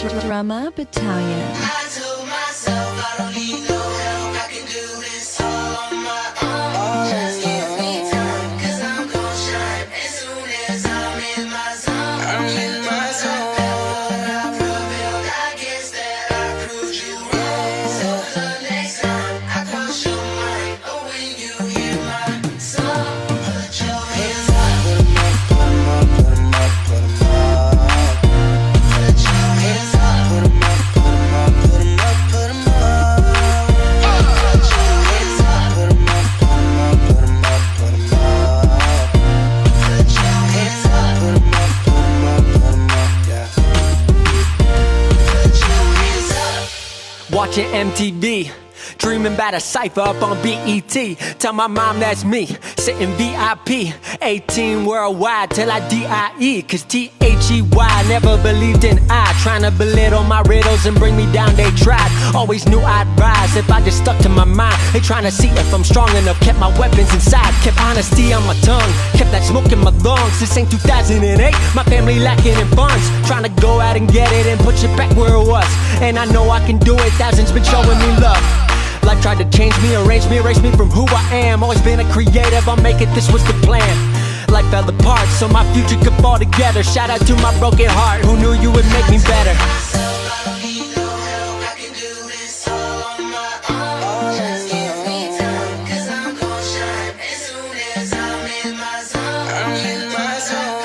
Drama Battalion. I told myself I don't need no help, I can do this all on my own. Just give me time, cause I'm gon' shine as soon as I'm in my zone. I'm in my zone. I prevailed, I guess that I proved you wrong. So the next time I cross your mind, or when you hear my song, put your hands up. Put 'em up, put 'em up, put 'em up, put 'em up. Put your hands up. Put 'em up, put 'em up, put 'em up, put 'em up. Put your hands up. Put 'em up, put 'em up, put 'em up, put 'em up. Put your hands up. Put 'em up, put 'em up, put 'em up, yeah. Put your hands up. Watching MTV, dreaming about a cypher up on BET. Tell my mom that's me, sitting VIP, 18 worldwide till I DIE. Cause THEY never believed in I. Trying to belittle my riddles and bring me down, they tried. Always knew I'd rise if I just stuck to my mind. They trying to see if I'm strong enough, kept my weapons inside. Kept honesty on my tongue, kept that smoke in my lungs. This ain't 2008, my family lacking in funds. Trying to go out and get it and push it back where it was. And I know I can do it, thousands been showing me love. Life tried to change me, arrange me, erase me from who I am. Always been a creative, I'll make it, this was the plan. Life fell apart, so my future could fall together. Shout out to my broken heart, who knew you would make me better. I don't need no help, I can do this all on my own. Just give me time, cause I'm gon' shine as soon as I'm in my zone. I'm in my zone.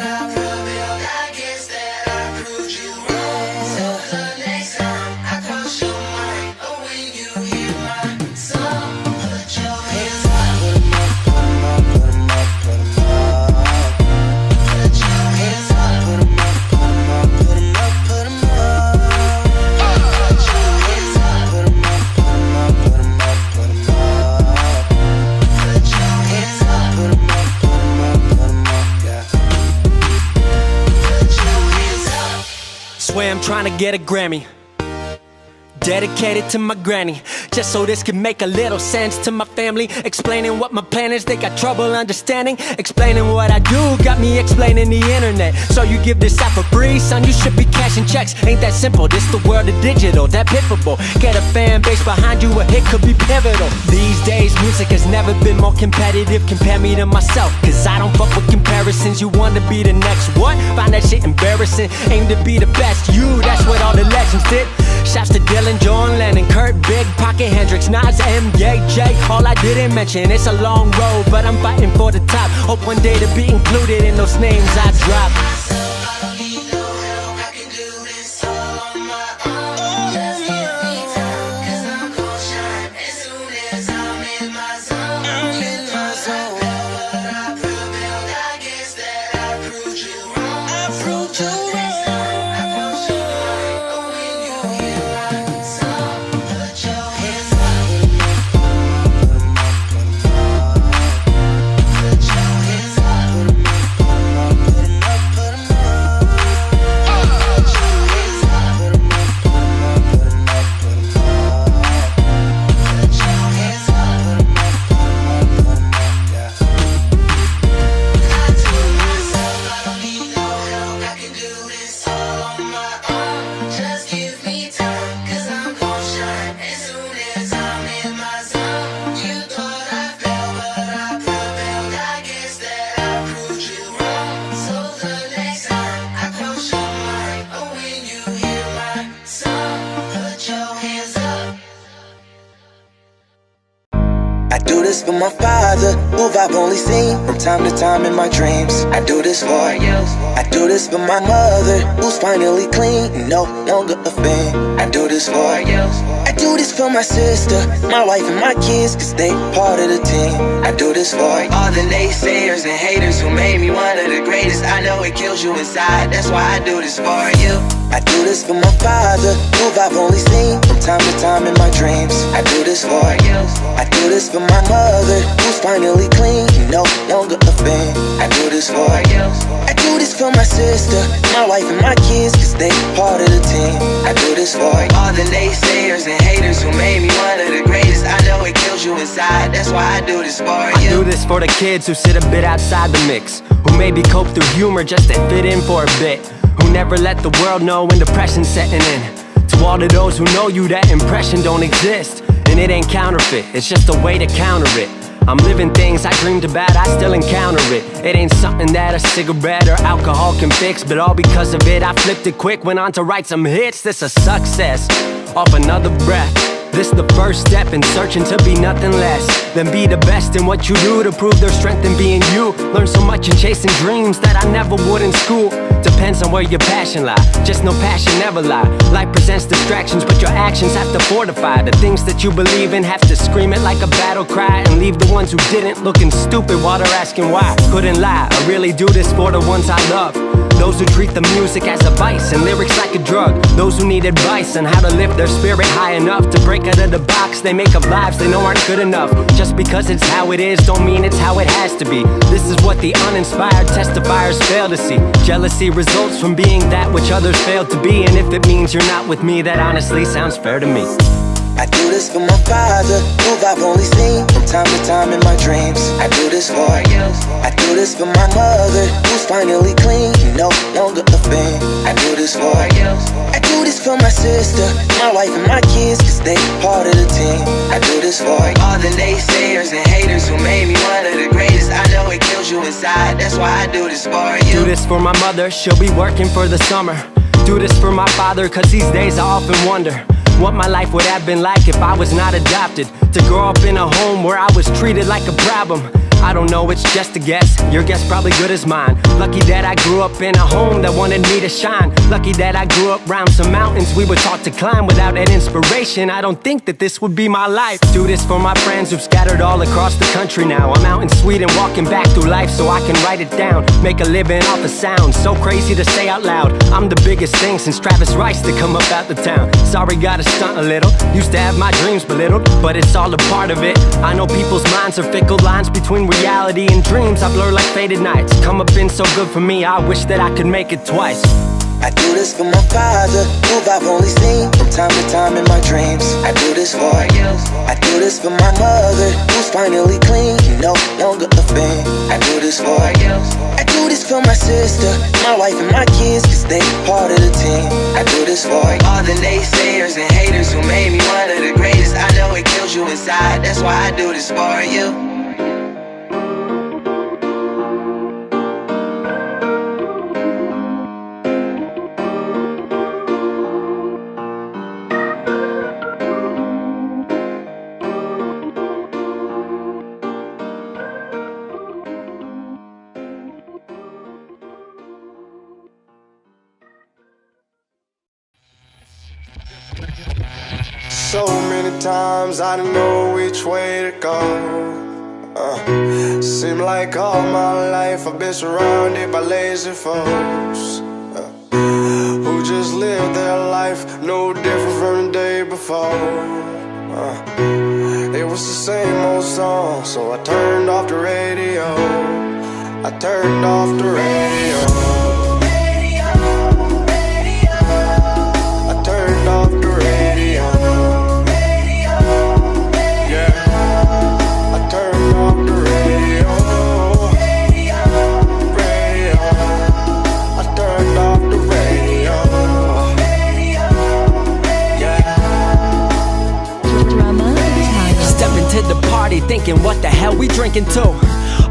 I prevailed, I guess that I proved you wrong. So the next time I cross your mind, or when you hear my song, put your hands up. Put 'em up, put 'em up, put 'em up, put 'em up. Put your hands up. Put 'em up, put 'em up, put 'em up, put 'em up. Put your hands up. Put 'em up, put 'em up, put 'em up, put 'em up. Put your hands up. Put 'em up, put 'em up, put 'em up, yeah. Put your hands up. Swear I'm trying to get a Grammy, dedicated to my granny, just so this can make a little sense to my family. Explaining what my plan is, they got trouble understanding. Explaining what I do, got me explaining the internet. So you give this out for free, son, you should be cashing checks. Ain't that simple, this the world of digital, that pivotal. Get a fan base behind you, a hit could be pivotal. These days, music has never been more competitive. Compare me to myself, cause I don't fuck with comparisons. You wanna be the next what? Find that shit embarrassing. Aim to be the best you, that's what all the legends did. Shouts to Dylan, John Lennon, Kurt, Big Pocket, Hendrix, Nas, MJ. All I didn't mention, it's a long road, but I'm fighting for the top. Hope one day to be included in those names I drop. I don't need no help, I can do this all on my own. Just give me time, cause I'm gon' shine as soon as I'm in my zone. I'm in my zone. I prevailed, I guess that I proved you wrong. I proved you wrong. I cross your mind, or when you hear my song, put your hands up. Put 'em up, put 'em up, put 'em up. Put your hands up. Put 'em up, put 'em up, put 'em up, put 'em up. Put your hands up. Put 'em up, put 'em up, put 'em up, put 'em up. Put your hands up. Put 'em up, put 'em up, put 'em up, yeah. I told myself I don't need no help, I can do this all on my own. Just give me time, cause I'm gon' shine as soon as I'm in my zone. You thought I failed, but I prevailed, I guess that I proved you wrong. So the next time I cross your mind, or when you hear my song, put your hands up. I do this for my father, who I've only seen from time to time in my dreams. I do this for you. I do this for my mother, who's finally clean and no longer a fan. I do this for you. I do this for my sister, my wife and my kids, cause they part of the team. I do this for all the naysayers and haters who made me one of the greatest. I know it kills you inside, that's why I do this for you. I do this for my father, who I've only seen from time to time in my dreams. I do this for you. I do this for my mother, who's finally clean and no longer a fan. I do this for you. I do this for my sister, my wife and my kids, cause they part of the team. I do this for all the naysayers and haters who made me one of the greatest. I know it kills you inside. inside. That's why I do this for I you. do this for the kids who sit a bit outside the mix, who maybe cope through humor just to fit in for a bit, who never let the world know when depression's setting in. To all of those who know you, that impression don't exist, and it ain't counterfeit, it's just a way to counter it. I'm living things I dreamed about, I still encounter it. It ain't something that a cigarette or alcohol can fix, but all because of it I flipped it quick, went on to write some hits. This a success, off another breath. This the first step in searching to be nothing less than be the best in what you do, to prove their strength in being you. Learn so much in chasing dreams that I never would in school. Depends on where your passion lie, just know passion never lie. Life presents distractions, but your actions have to fortify the things that you believe in. Have to scream it like a battle cry, and leave the ones who didn't looking stupid while they're asking why. Couldn't lie, I really do this for the ones I love, those who treat the music as a vice and lyrics like a drug, those who need advice on how to lift their spirit high enough to break out of the box they make of lives they know aren't good enough. Just because it's how it is don't mean it's how it has to be. This is what the uninspired testifiers fail to see. Jealousy results from being that which others fail to be, and if it means you're not with me, that honestly sounds fair to me. I do this for my father, who I've only seen from time to time in my dreams. I do this for you. I do this for my mother, who's finally clean, no longer a thing. I do this for you. I do this for my sister, my wife and my kids, cause they part of the team. I do this for all the naysayers and haters who made me one of the greatest. I know it kills you inside, that's why I do this for you. Do this for my mother, she'll be working for the summer. Do this for my father, cause these days I often wonder what my life would have been like if I was not adopted. To grow up in a home where I was treated like a problem, I don't know, it's just a guess. Your guess probably good as mine. Lucky that I grew up in a home that wanted me to shine. Lucky that I grew up round some mountains we were taught to climb. Without that inspiration, I don't think that this would be my life. Do this for my friends who've scattered all across the country now. I'm out in Sweden walking back through life so I can write it down. Make a living off of sound, so crazy to say out loud. I'm the biggest thing since Travis Rice to come up out the town. Sorry, gotta stunt a little. Used to have my dreams belittled, but it's all a part of it. I know people's minds are fickle, lines between reality and dreams I blur like faded nights. Come up been so good for me, I wish that I could make it twice. I do this for my father, who I've only seen from time to time in my dreams. I do this for you. I do this for my mother, who's finally clean, no longer a thing. I do this for you. I do this for my sister, my wife and my kids, cause they part of the team. I do this for all the naysayers and haters who made me one of the greatest. I know it kills you inside, that's why I do this for you. So many times I didn't know which way to go. Seem like all my life I've been surrounded by lazy folks who just live their life no different from the day before. It was the same old song, so I turned off the radio. I turned off the radio. I turned off the radio. To the party thinking what the hell we drinking to.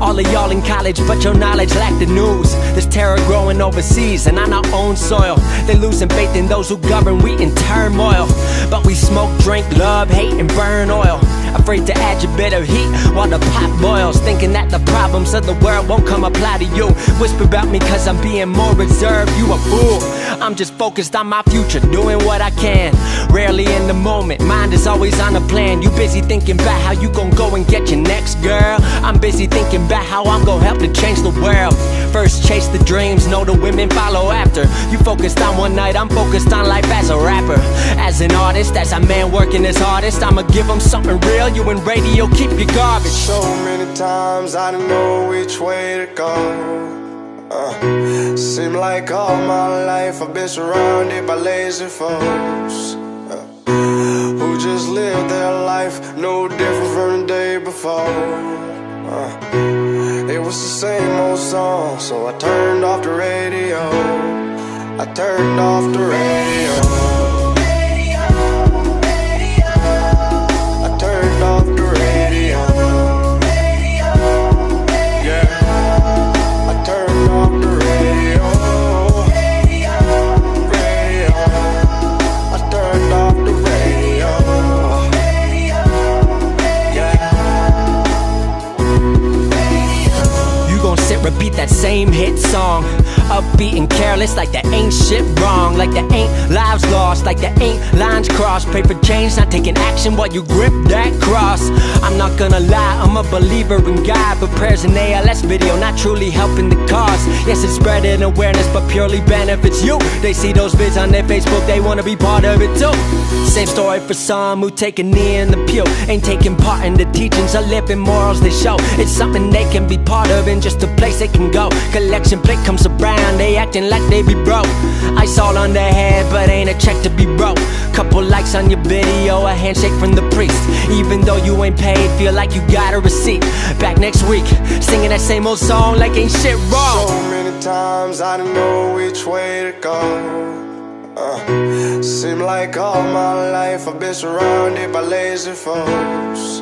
All of y'all in college but your knowledge lack the news. There's terror growing overseas and on our own soil. They losing faith in those who govern, we in turmoil. But we smoke, drink, love, hate and burn oil. Afraid to add your bit of heat while the pot boils. Thinking that the problems of the world won't come apply to you. Whisper about me cause I'm being more reserved, you a fool. I'm just focused on my future, doing what I can. Rarely in the moment, mind is always on a plan. You busy thinking about how you gon' go and get your next girl. I'm busy thinking about how I'm gon' help to change the world. First chase the dreams, know the women follow after. You focused on one night, I'm focused on life as a rapper. As an artist, as a man working his hardest, I'ma give them something real. You in radio, keep your garbage. So many times I didn't know which way to go. Seem like all my life I've been surrounded by lazy folks who just live their life no different from the day before. before. It was the same old song, so I turned off the radio. I turned off the radio. I turned off the radio. Yeah, I turned off the radio. I turned off the radio. You gon' sit, repeat that same hit song, upbeat and careless, like there ain't shit wrong, like there ain't lives lost, like there ain't lines crossed. Pray for change, not taking action while you grip that cross. I'm not gonna lie, I'm a believer in God, but prayers in ALS video not truly helping the cause. Yes, it's spreading awareness, but purely benefits you. They see those vids on their Facebook, they wanna be part of it too. Same story for some who take a knee in the pew, ain't taking part in the teachings or living morals they show. It's something they can be part of and just a place they can go. Collection plate comes around, they acting like they be broke. Ice all on their head, but ain't a check to be broke. Couple likes on your video, a handshake from the priest. Even though you ain't paid, feel like you got a receipt. Back next week, singing that same old song like ain't shit wrong. So many times I didn't know which way to go. Seem like all my life I've been surrounded by lazy folks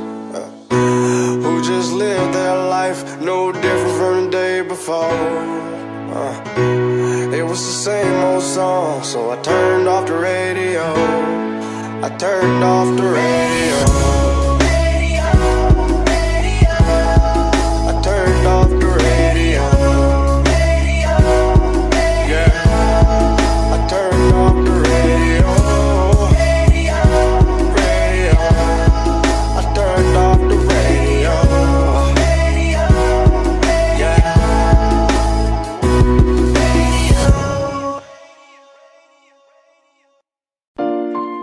who just live their life no different from the day before. It was the same old song, so I turned off the radio. I turned off the radio. I turned off the radio. Yeah, I turned off the radio. Radio. I turned off the radio. Yeah.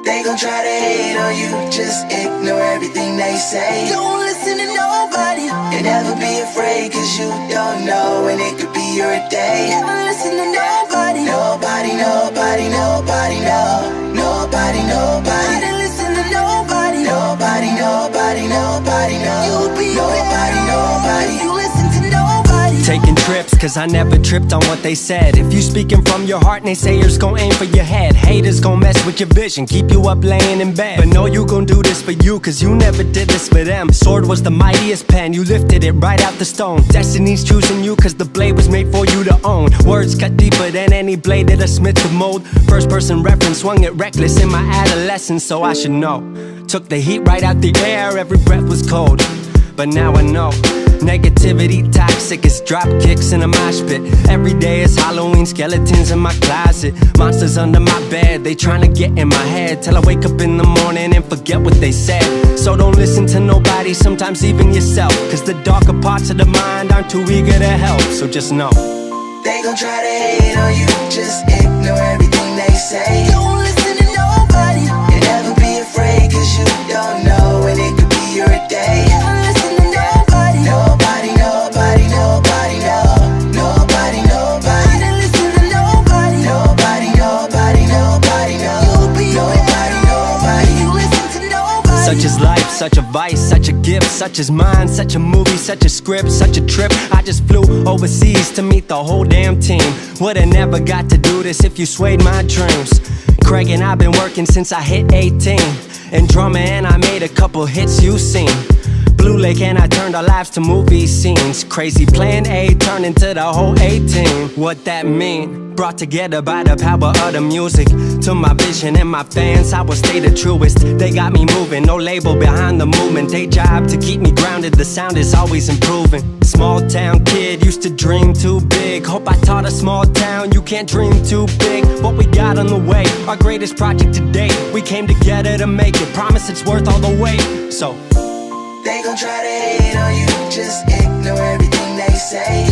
They gon' try to hate on you, just ignore everything they say. Don't listen to nobody, and never be afraid, cause you don't know when it could be your day. Never listen to nobody, nobody, nobody, nobody, no. Nobody, nobody. Don't listen to nobody, nobody, nobody, nobody, no. You'll be nobody, nobody. You listen to nobody. Taking trips, cause I never tripped on what they said. If you speaking from your heart, naysayers gon' aim for your head. Haters gon' mess with your vision, keep you up laying in bed. But no, you gon' do this for you, cause you never did this for them. Sword was the mightiest pen, you lifted it right out the stone. Destiny's choosing you, cause the blade was made for you to own. Words cut deeper than any blade that a smith could mold. First person reference, swung it reckless in my adolescence, so I should know. Took the heat right out the air, every breath was cold. But now I know, negativity toxic, it's drop kicks in a mosh pit. Every day is Halloween, skeletons in my closet, monsters under my bed, they tryna get in my head. Till I wake up in the morning and forget what they said. So don't listen to nobody, sometimes even yourself, cause the darker parts of the mind aren't too eager to help. So just know, they gon' try to hate on you, just ignore everything they say. Don't listen to nobody, and never be afraid, cause you don't know when it could be your day. Never listen to nobody, nobody, nobody, nobody, no. Nobody, nobody. Don't listen to nobody, nobody, nobody, nobody, no. You'll be nobody, nobody. You listen to nobody. such is life, such a vice, such a gift, such is mine, such a movie, such a script, such a trip. I just flew overseas to meet the whole damn team. Would've never got to do this if you swayed my dreams. Craig and I've been working since I hit 18. In drama and I made a couple hits you seen. Blue Lake and I turned our lives to movie scenes. Crazy plan A turned into the whole A-team. What that mean? Brought together by the power of the music. To my vision and my fans, I will stay the truest. They got me moving, no label behind the movement. Day job to keep me grounded, the sound is always improving. Small town kid, used to dream too big. Hope I taught a small town, you can't dream too big. What we got on the way, our greatest project to date. We came together to make it, promise it's worth all the wait. So they gon' try to hate on you, just ignore everything they say.